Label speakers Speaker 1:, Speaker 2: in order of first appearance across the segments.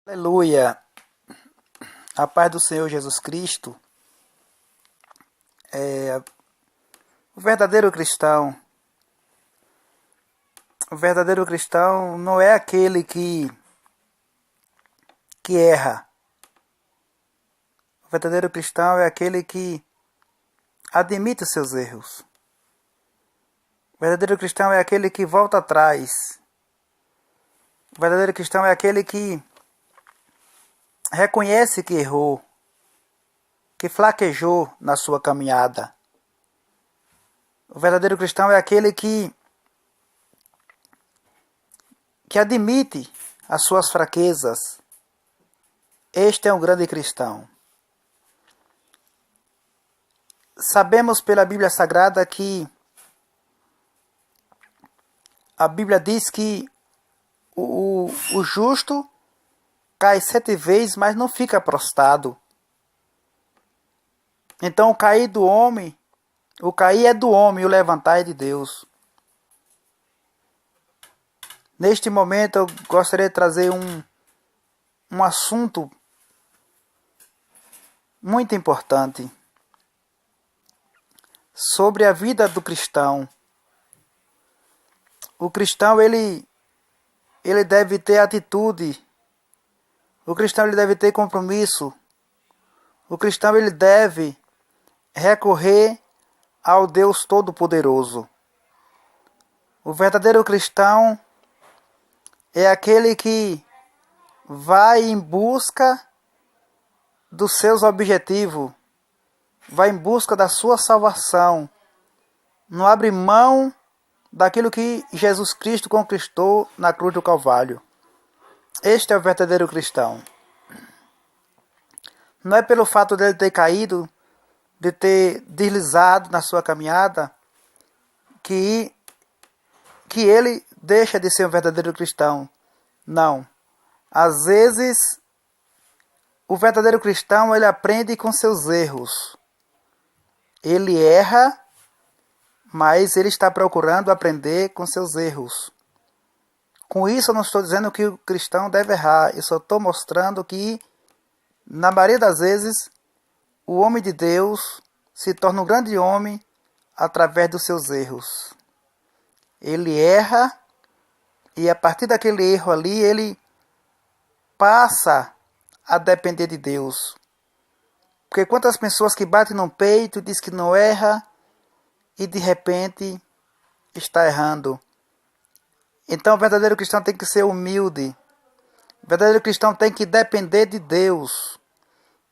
Speaker 1: Aleluia! A paz do Senhor Jesus Cristo. O verdadeiro cristão. O verdadeiro cristão não é aquele que erra. O verdadeiro cristão é aquele que admite os seus erros. O verdadeiro cristão é aquele que volta atrás. O verdadeiro cristão é aquele que reconhece que errou, que flaquejou na sua caminhada. O verdadeiro cristão é aquele que admite as suas fraquezas. Este é um grande cristão. Sabemos pela Bíblia Sagrada que a Bíblia diz que o justo cai 7 vezes, mas não fica prostrado. Então o cair é do homem, e o levantar é de Deus. Neste momento eu gostaria de trazer um assunto muito importante sobre a vida do cristão. O cristão ele deve ter atitude. O cristão ele deve ter compromisso. O cristão ele deve recorrer ao Deus Todo-Poderoso. O verdadeiro cristão é aquele que vai em busca dos seus objetivos, vai em busca da sua salvação, não abre mão daquilo que Jesus Cristo conquistou na cruz do Calvário. Este é o verdadeiro cristão. Não é pelo fato dele ter caído, de ter deslizado na sua caminhada, que ele deixa de ser um verdadeiro cristão. Não. Às vezes, o verdadeiro cristão ele aprende com seus erros. Ele erra, mas ele está procurando aprender com seus erros. Com isso eu não estou dizendo que o cristão deve errar. Eu só estou mostrando que, na maioria das vezes, o homem de Deus se torna um grande homem através dos seus erros. Ele erra e a partir daquele erro ali, ele passa a depender de Deus. Porque quantas pessoas que batem no peito, diz que não erra e de repente está errando. Então o verdadeiro cristão tem que ser humilde. O verdadeiro cristão tem que depender de Deus.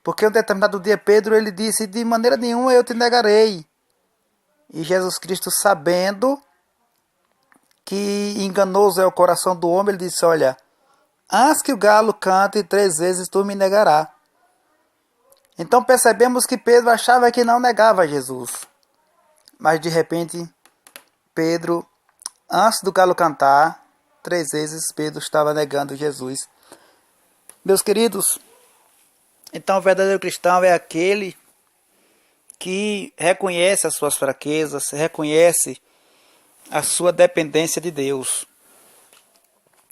Speaker 1: Porque em um determinado dia Pedro ele disse: de maneira nenhuma eu te negarei. E Jesus Cristo, sabendo que enganoso é o coração do homem, ele disse: olha, antes que o galo cante 3 vezes tu me negarás. Então percebemos que Pedro achava que não negava Jesus. Mas de repente Pedro, antes do galo cantar, 3 vezes Pedro estava negando Jesus. Meus queridos, então o verdadeiro cristão é aquele que reconhece as suas fraquezas, reconhece a sua dependência de Deus.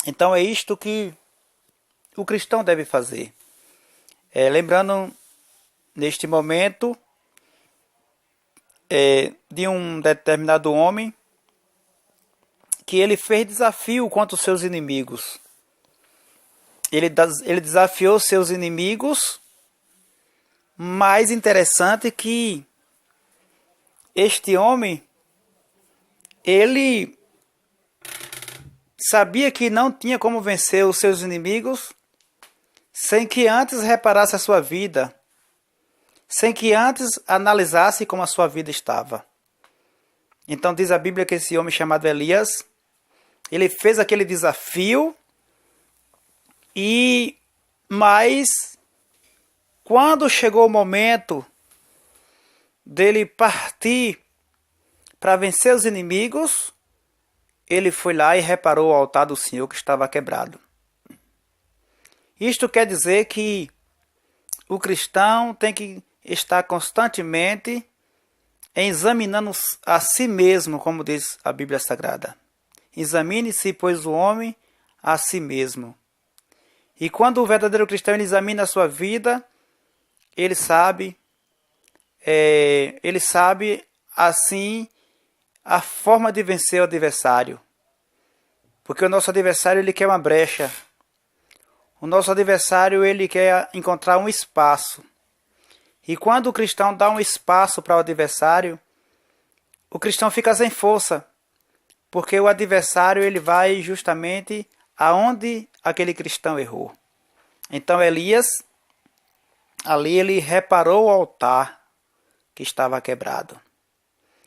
Speaker 1: Então é isto que o cristão deve fazer. Lembrando neste momento de um determinado homem que ele fez desafio contra os seus inimigos. Ele desafiou seus inimigos. Mais interessante que este homem, ele sabia que não tinha como vencer os seus inimigos sem que antes reparasse a sua vida, sem que antes analisasse como a sua vida estava. Então diz a Bíblia que esse homem chamado Elias, ele fez aquele desafio, mas quando chegou o momento dele partir para vencer os inimigos, ele foi lá e reparou o altar do Senhor que estava quebrado. Isto quer dizer que o cristão tem que estar constantemente examinando a si mesmo, como diz a Bíblia Sagrada. Examine-se, pois, o homem a si mesmo. E quando o verdadeiro cristão ele examina a sua vida, ele sabe assim a forma de vencer o adversário. Porque o nosso adversário ele quer uma brecha. O nosso adversário ele quer encontrar um espaço. E quando o cristão dá um espaço para o adversário, o cristão fica sem força. Porque o adversário ele vai justamente aonde aquele cristão errou. Então Elias, ali ele reparou o altar que estava quebrado.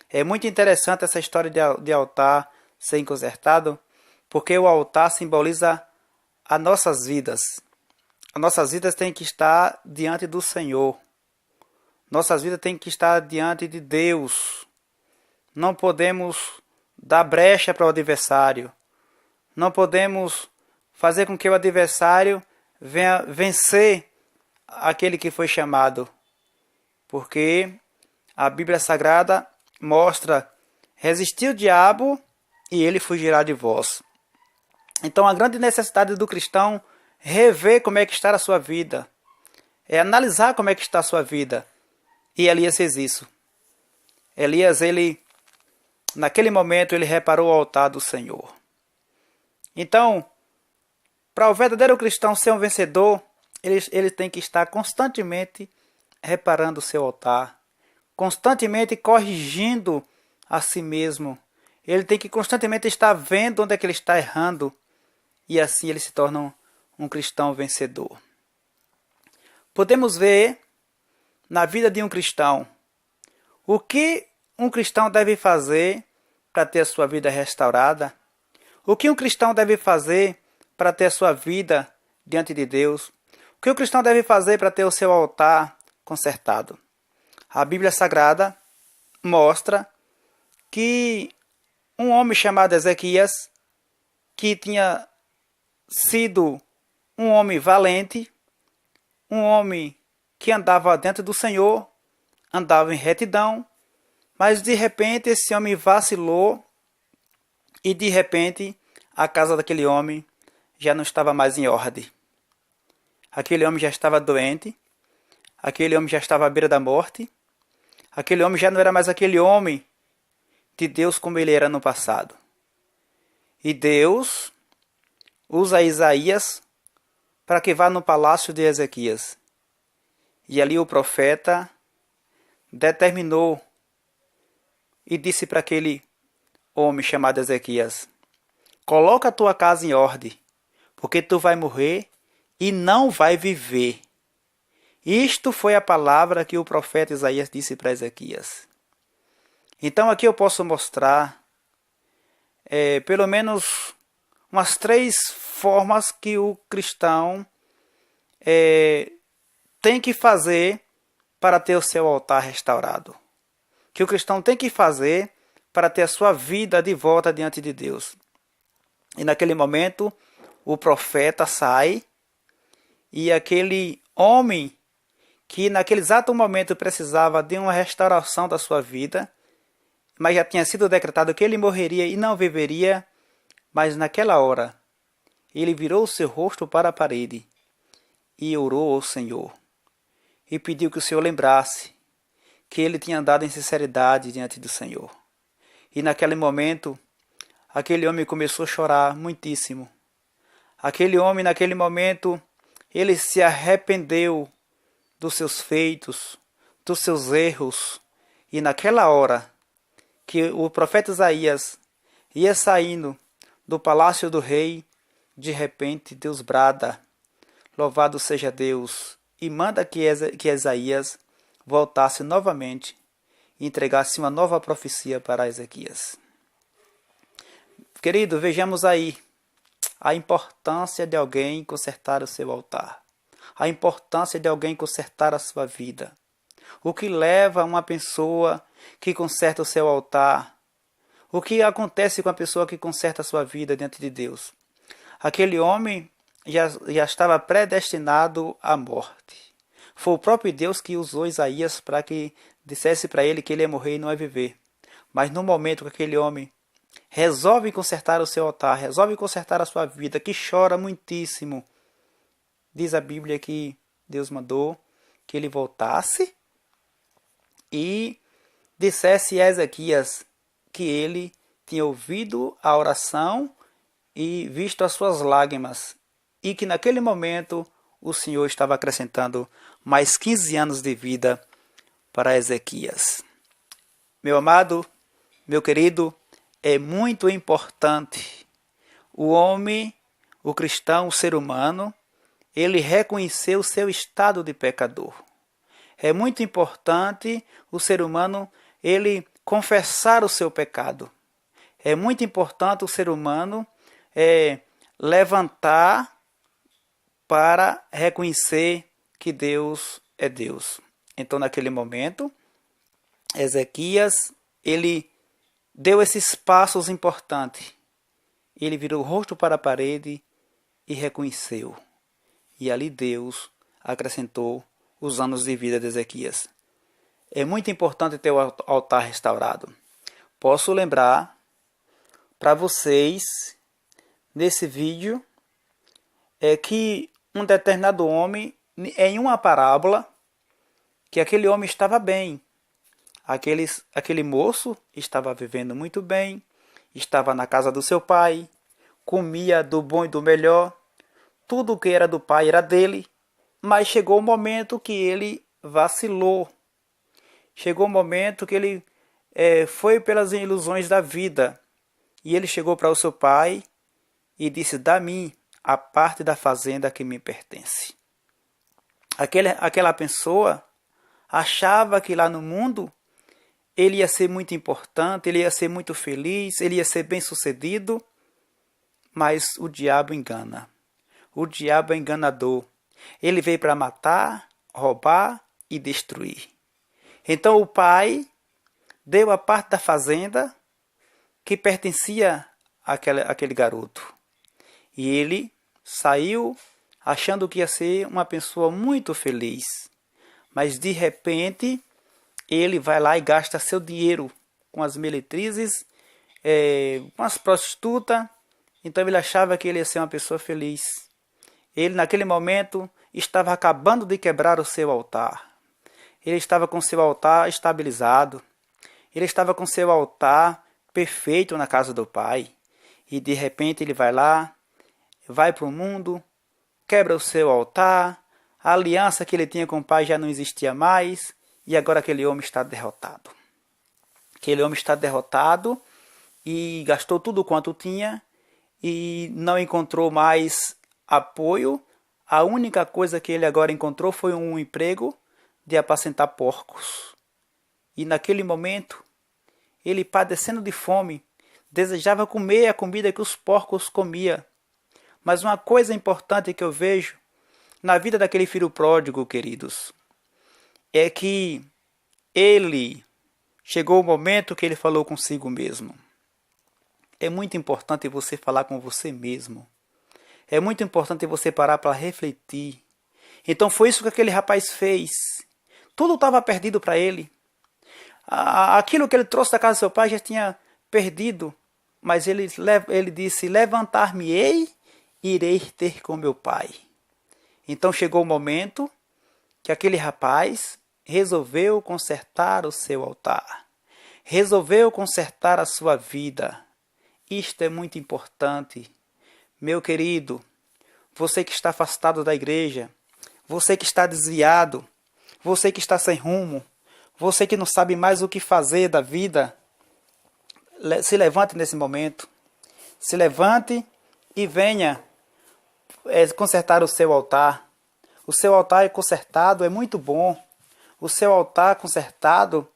Speaker 1: É muito interessante essa história de altar ser consertado, porque o altar simboliza as nossas vidas. As nossas vidas têm que estar diante do Senhor. Nossas vidas têm que estar diante de Deus. Não podemos dar brecha para o adversário. Não podemos fazer com que o adversário venha vencer aquele que foi chamado. Porque a Bíblia Sagrada mostra: resistir o diabo e ele fugirá de vós. Então a grande necessidade do cristão é rever como é que está a sua vida. É analisar como é que está a sua vida. E Elias fez isso. Elias, naquele momento, ele reparou o altar do Senhor. Então, para o verdadeiro cristão ser um vencedor, ele tem que estar constantemente reparando o seu altar, constantemente corrigindo a si mesmo. Ele tem que constantemente estar vendo onde é que ele está errando, e assim ele se torna um cristão vencedor. Podemos ver na vida de um cristão o que um cristão deve fazer para ter a sua vida restaurada, o que um cristão deve fazer para ter a sua vida diante de Deus, o que o cristão deve fazer para ter o seu altar consertado. A Bíblia Sagrada mostra que um homem chamado Ezequias, que tinha sido um homem valente, um homem que andava dentro do Senhor, andava em retidão, mas de repente esse homem vacilou e de repente a casa daquele homem já não estava mais em ordem. Aquele homem já estava doente, aquele homem já estava à beira da morte, aquele homem já não era mais aquele homem de Deus como ele era no passado. E Deus usa Isaías para que vá no palácio de Ezequias. E ali o profeta determinou e disse para aquele homem chamado Ezequias: coloca a tua casa em ordem, porque tu vai morrer e não vai viver. Isto foi a palavra que o profeta Isaías disse para Ezequias. Então aqui eu posso mostrar pelo menos umas 3 formas que o cristão tem que fazer para ter o seu altar restaurado. Que o cristão tem que fazer para ter a sua vida de volta diante de Deus. E naquele momento, o profeta sai e aquele homem que naquele exato momento precisava de uma restauração da sua vida, mas já tinha sido decretado que ele morreria e não viveria, mas naquela hora ele virou o seu rosto para a parede e orou ao Senhor e pediu que o Senhor lembrasse que ele tinha andado em sinceridade diante do Senhor. E naquele momento, aquele homem começou a chorar muitíssimo. Aquele homem, naquele momento, ele se arrependeu dos seus feitos, dos seus erros. E naquela hora que o profeta Isaías ia saindo do palácio do rei, de repente Deus brada: louvado seja Deus, e manda que Isaías voltasse novamente e entregasse uma nova profecia para Ezequias. Querido, vejamos aí a importância de alguém consertar o seu altar, a importância de alguém consertar a sua vida. O que leva uma pessoa que conserta o seu altar? O que acontece com a pessoa que conserta a sua vida diante de Deus? Aquele homem já estava predestinado à morte. Foi o próprio Deus que usou Isaías para que dissesse para ele que ele ia morrer e não ia viver. Mas no momento que aquele homem resolve consertar o seu altar, resolve consertar a sua vida, que chora muitíssimo, diz a Bíblia que Deus mandou que ele voltasse e dissesse a Ezequias que ele tinha ouvido a oração e visto as suas lágrimas, e que naquele momento o Senhor estava acrescentando mais 15 anos de vida para Ezequias. Meu amado, meu querido, é muito importante o homem, o cristão, o ser humano, ele reconhecer o seu estado de pecador. É muito importante o ser humano ele confessar o seu pecado. É muito importante o ser humano levantar para reconhecer que Deus é Deus. Então, naquele momento, Ezequias, ele deu esses passos importantes. Ele virou o rosto para a parede e reconheceu. E ali Deus acrescentou os anos de vida de Ezequias. É muito importante ter o altar restaurado. Posso lembrar para vocês, nesse vídeo, que um determinado homem, em uma parábola, que aquele homem estava bem. Aquele moço estava vivendo muito bem, estava na casa do seu pai, comia do bom e do melhor, tudo o que era do pai era dele, mas chegou o momento que ele vacilou. Chegou o momento que ele foi pelas ilusões da vida. E ele chegou para o seu pai e disse: dá-me a parte da fazenda que me pertence. Aquela pessoa achava que lá no mundo ele ia ser muito importante, ele ia ser muito feliz, ele ia ser bem sucedido, mas o diabo engana. O diabo é enganador. Ele veio para matar, roubar e destruir. Então o pai deu a parte da fazenda que pertencia àquele garoto. E ele saiu achando que ia ser uma pessoa muito feliz. Mas de repente ele vai lá e gasta seu dinheiro com as meretrizes, com as prostitutas. Então ele achava que ele ia ser uma pessoa feliz. Ele naquele momento estava acabando de quebrar o seu altar. Ele estava com seu altar estabilizado. Ele estava com seu altar perfeito na casa do pai. E de repente ele vai lá, vai para o mundo, quebra o seu altar, a aliança que ele tinha com o pai já não existia mais, e agora aquele homem está derrotado. Aquele homem está derrotado e gastou tudo quanto tinha e não encontrou mais apoio. A única coisa que ele agora encontrou foi um emprego de apacentar porcos. E naquele momento, ele, padecendo de fome, desejava comer a comida que os porcos comiam. Mas uma coisa importante que eu vejo na vida daquele filho pródigo, queridos, é que ele chegou o momento que ele falou consigo mesmo. É muito importante você falar com você mesmo. É muito importante você parar para refletir. Então foi isso que aquele rapaz fez. Tudo estava perdido para ele. Aquilo que ele trouxe da casa do seu pai já tinha perdido. Mas ele disse: levantar-me-ei e irei ter com meu pai. Então chegou o momento que aquele rapaz resolveu consertar o seu altar. Resolveu consertar a sua vida. Isto é muito importante. Meu querido, você que está afastado da igreja, você que está desviado, você que está sem rumo, você que não sabe mais o que fazer da vida, se levante nesse momento. Se levante e venha consertar o seu altar. O seu altar é consertado, é muito bom. O seu altar consertado,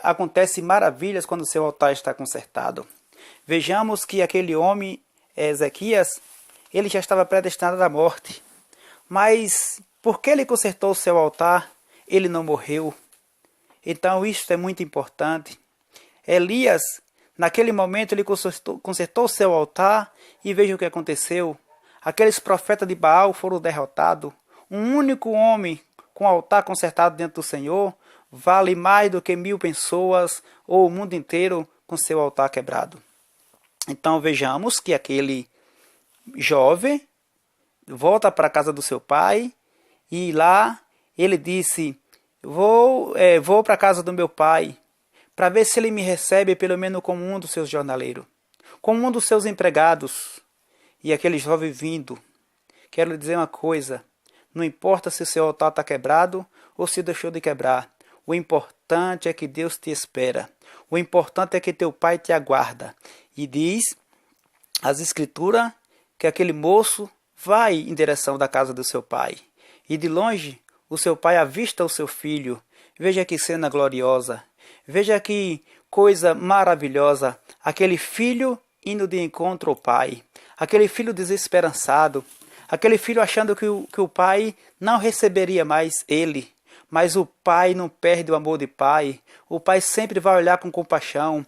Speaker 1: acontece maravilhas quando o seu altar está consertado. Vejamos que aquele homem, Ezequias, ele já estava predestinado à morte. Mas, porque ele consertou o seu altar, ele não morreu. Então, isso é muito importante. Elias, naquele momento, ele consertou o seu altar e veja o que aconteceu. Aqueles profetas de Baal foram derrotados. Um único homem com o altar consertado dentro do Senhor vale mais do que 1000 pessoas ou o mundo inteiro com seu altar quebrado. Então vejamos que aquele jovem volta para a casa do seu pai, e lá ele disse, vou para a casa do meu pai, para ver se ele me recebe pelo menos como um dos seus jornaleiros, como um dos seus empregados. E aquele jovem vindo, quero lhe dizer uma coisa, não importa se o seu altar está quebrado ou se deixou de quebrar, o importante é que Deus te espera, o importante é que teu pai te aguarda. E diz as escrituras que aquele moço vai em direção da casa do seu pai, e de longe o seu pai avista o seu filho. Veja que cena gloriosa, veja que coisa maravilhosa, aquele filho indo de encontro ao pai, aquele filho desesperançado, aquele filho achando que o pai não receberia mais ele. Mas o pai não perde o amor de pai, o pai sempre vai olhar com compaixão,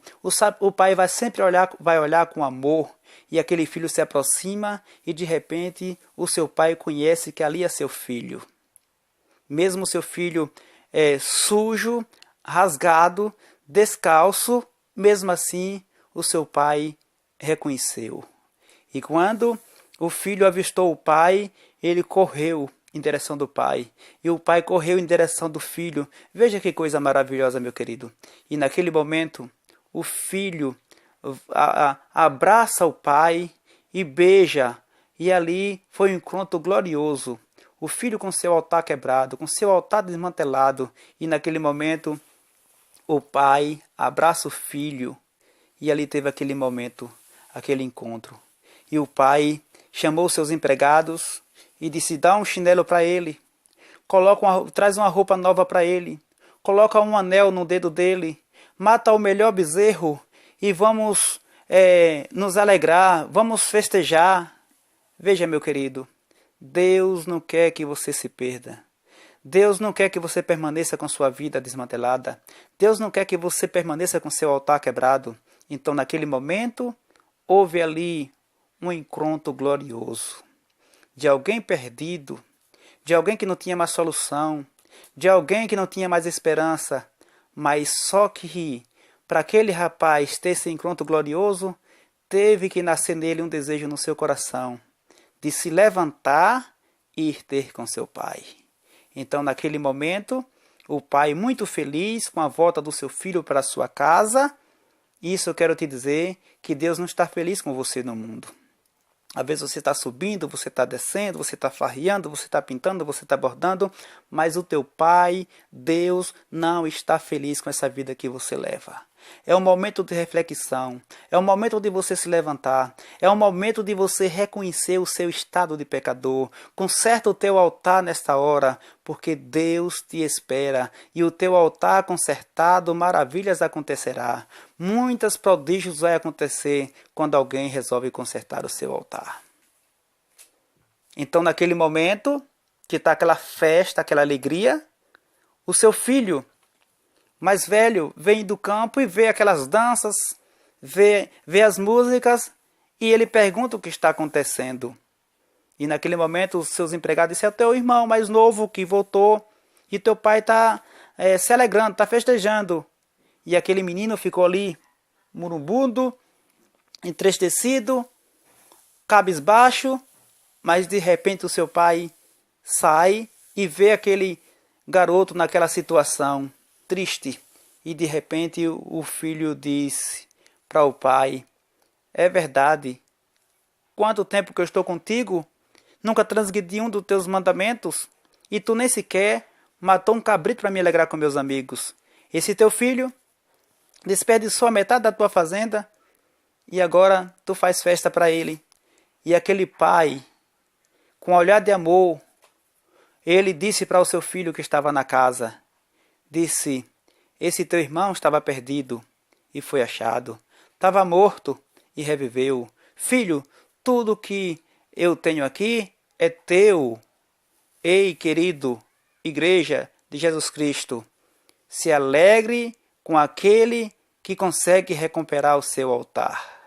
Speaker 1: o pai vai sempre vai olhar com amor. E aquele filho se aproxima e de repente o seu pai conhece que ali é seu filho. Mesmo seu filho sujo, rasgado, descalço, mesmo assim o seu pai reconheceu. E quando o filho avistou o pai, ele correu em direção do pai, e o pai correu em direção do filho. Veja que coisa maravilhosa, meu querido. E naquele momento, o filho abraça o pai e beija, e ali foi um encontro glorioso. O filho com seu altar quebrado, com seu altar desmantelado, e naquele momento, o pai abraça o filho, e ali teve aquele momento, aquele encontro. E o pai chamou seus empregados e disse, dá um chinelo para ele, traz uma roupa nova para ele, coloca um anel no dedo dele, mata o melhor bezerro e vamos nos alegrar, vamos festejar. Veja, meu querido, Deus não quer que você se perda. Deus não quer que você permaneça com sua vida desmantelada. Deus não quer que você permaneça com seu altar quebrado. Então, naquele momento, houve ali um encontro glorioso de alguém perdido, de alguém que não tinha mais solução, de alguém que não tinha mais esperança, mas só que para aquele rapaz ter esse encontro glorioso, teve que nascer nele um desejo no seu coração de se levantar e ir ter com seu pai. Então, naquele momento, o pai, muito feliz com a volta do seu filho para a sua casa, isso eu quero te dizer, que Deus não está feliz com você no mundo. Às vezes você está subindo, você está descendo, você está farreando, você está pintando, você está bordando, mas o teu pai, Deus, não está feliz com essa vida que você leva. É um momento de reflexão, é um momento de você se levantar, é um momento de você reconhecer o seu estado de pecador. Conserta o teu altar nesta hora, porque Deus te espera, e o teu altar consertado, maravilhas acontecerá. Muitos prodígios vai acontecer quando alguém resolve consertar o seu altar. Então, naquele momento que está aquela festa, aquela alegria, o seu filho mais velho vem do campo e vê aquelas danças, vê as músicas, e ele pergunta o que está acontecendo. E naquele momento os seus empregados disseram, é o teu irmão mais novo que voltou, e teu pai está se alegrando, está festejando. E aquele menino ficou ali, moribundo, entristecido, cabisbaixo, mas de repente o seu pai sai e vê aquele garoto naquela situação triste. E de repente o filho disse para o pai, é verdade, quanto tempo que eu estou contigo, nunca transgredi um dos teus mandamentos, e tu nem sequer matou um cabrito para me alegrar com meus amigos. Esse teu filho desperdiçou a metade da tua fazenda, e agora tu faz festa para ele. E aquele pai, com um olhar de amor, ele disse para o seu filho que estava na casa, disse, esse teu irmão estava perdido e foi achado, estava morto e reviveu. Filho, tudo que eu tenho aqui é teu. Ei, querido, igreja de Jesus Cristo, se alegre com aquele que consegue recuperar o seu altar.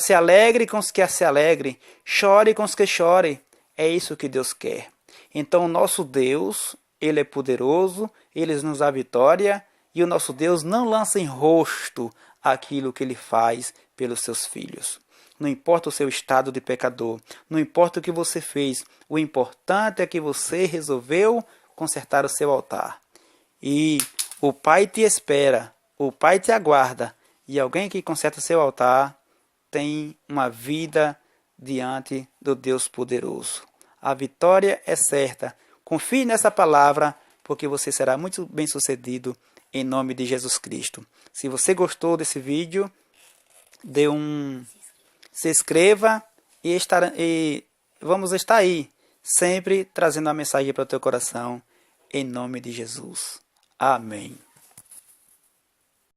Speaker 1: Se alegre com os que se alegrem, chore com os que chorem. É isso que Deus quer. Então, o nosso Deus, Ele é poderoso, Ele nos dá vitória, e o nosso Deus não lança em rosto aquilo que Ele faz pelos seus filhos. Não importa o seu estado de pecador. Não importa o que você fez. O importante é que você resolveu consertar o seu altar. E o Pai te espera. O Pai te aguarda. E alguém que conserta seu altar tem uma vida diante do Deus poderoso. A vitória é certa. Confie nessa palavra, porque você será muito bem sucedido em nome de Jesus Cristo. Se você gostou desse vídeo, se inscreva e vamos estar aí, sempre trazendo a mensagem para o teu coração, em nome de Jesus. Amém.